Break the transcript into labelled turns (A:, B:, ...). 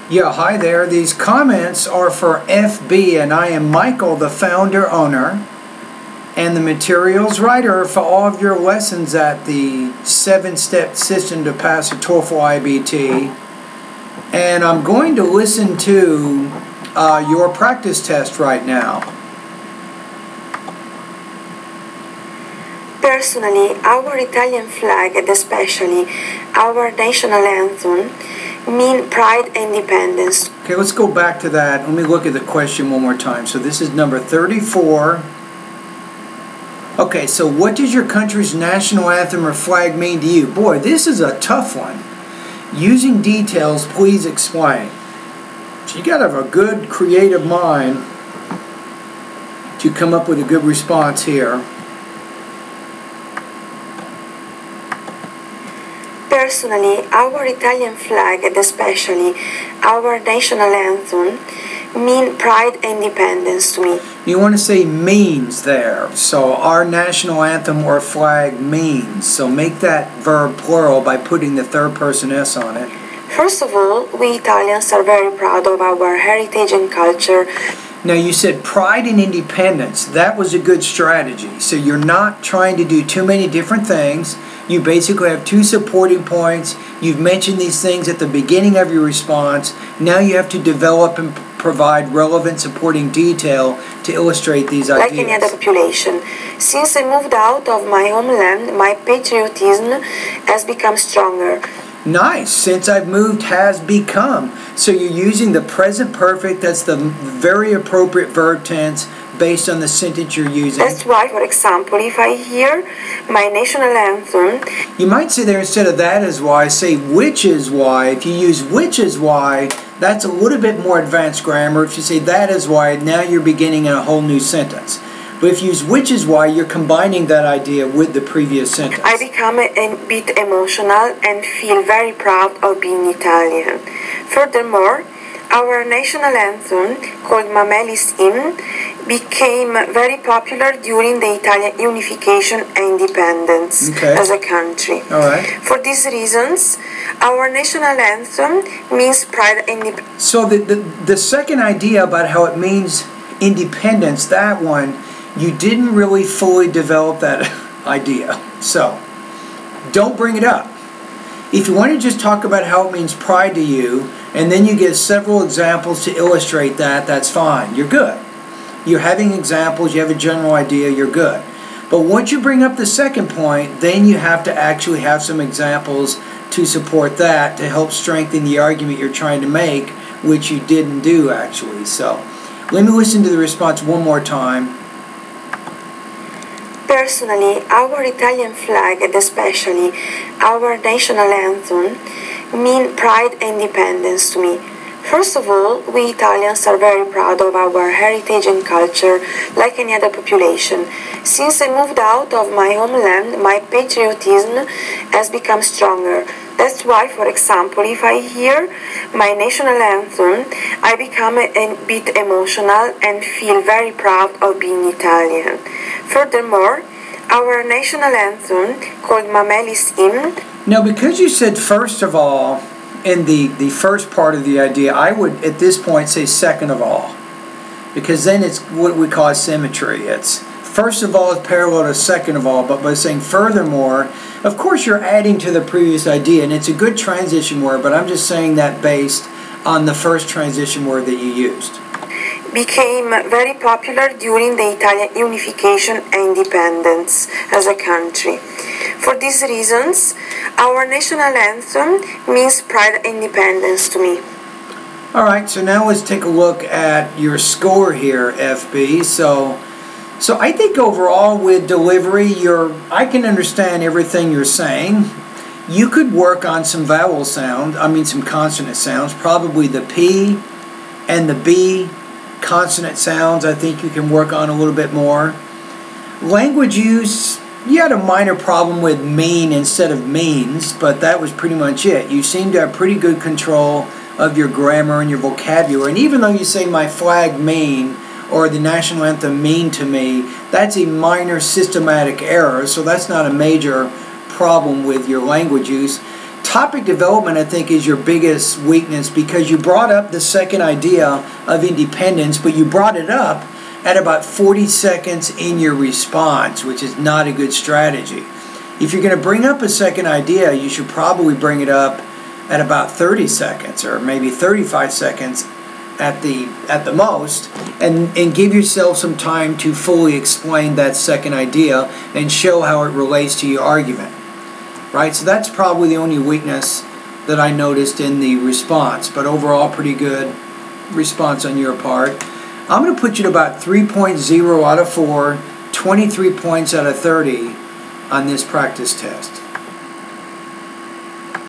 A: Yeah, hi there. These comments are for FB, and I am Michael, the founder, owner, and the materials writer for all of your lessons at the 7-step system to pass a TOEFL IBT. And I'm going to listen to your practice test right now.
B: Personally, our Italian flag and especially our national anthem mean pride and independence.
A: Okay, let's go back to that. Let me look at the question one more time. So this is number 34. Okay, so what does your country's national anthem or flag mean to you? Boy, this is a tough one. Using details, please explain. So you got to have a good creative mind to come up with a good response here.
B: Personally, our Italian flag and especially our national anthem mean pride and independence to me.
A: You want to say means there. So our national anthem or flag means. So make that verb plural by putting the third person S on it.
B: First of all, we Italians are very proud of our heritage and culture.
A: Now you said pride and independence. That was a good strategy. So you're not trying to do too many different things. You basically have two supporting points. You've mentioned these things at the beginning of your response. Now you have to develop and provide relevant supporting detail to illustrate these ideas.
B: Like any other population. Since I moved out of my homeland, my patriotism has become stronger.
A: Nice. Since I've moved has become. So you're using the present perfect. That's the very appropriate verb tense based on the sentence you're using.
B: That's why, for example, if I hear my national anthem,
A: you might say there, instead of that is why, say which is why. If you use which is why, that's a little bit more advanced grammar. If you say that is why, now you're beginning a whole new sentence. But if you use which is why, you're combining that idea with the previous sentence.
B: I become a bit emotional and feel very proud of being Italian. Furthermore, our national anthem, called Mameli's Hymn, became very popular during the Italian unification and independence as a country.
A: All right.
B: For these reasons, our national anthem means pride and independence.
A: So the second idea about how it means independence, that one, you didn't really fully develop that idea. So don't bring it up. If you want to just talk about how it means pride to you, and then you give several examples to illustrate that, that's fine. You're good. You're having examples, you have a general idea, you're good. But once you bring up the second point, then you have to actually have some examples to support that, to help strengthen the argument you're trying to make, which you didn't do actually. So let me listen to the response one more time.
B: Personally, our Italian flag and especially our national anthem mean pride and independence to me. First of all, we Italians are very proud of our heritage and culture, like any other population. Since I moved out of my homeland, my patriotism has become stronger. That's why, for example, if I hear my national anthem, I become a bit emotional and feel very proud of being Italian. Furthermore, our national anthem, called Mameli's Hymn.
A: Now, because you said first of all in the first part of the idea, I would at this point say second of all, because then it's what we call symmetry. It's first of all is parallel to second of all, but by saying furthermore, of course you're adding to the previous idea, and it's a good transition word, but I'm just saying that based on the first transition word that you used.
B: Became very popular during the Italian unification and independence as a country. For these reasons, our national anthem means pride and independence to me.
A: All right, so now let's take a look at your score here, FB. So I think overall with delivery, I can understand everything you're saying. You could work on some vowel sound, some consonant sounds, probably the P and the B consonant sounds. I think you can work on a little bit more. Language use, you had a minor problem with mean instead of means, but that was pretty much it. You seem to have pretty good control of your grammar and your vocabulary. And even though you say my flag mean or the national anthem mean to me, that's a minor systematic error, so that's not a major problem with your language use. topic development, I think, is your biggest weakness because you brought up the second idea of independence, but you brought it up at about 40 seconds in your response, which is not a good strategy. If you're going to bring up a second idea, you should probably bring it up at about 30 seconds or maybe 35 seconds at the most, and give yourself some time to fully explain that second idea and show how it relates to your argument. Right? So that's probably the only weakness that I noticed in the response, but overall pretty good response on your part. I'm going to put you at about 3.0 out of 4, 23 points out of 30 on this practice test.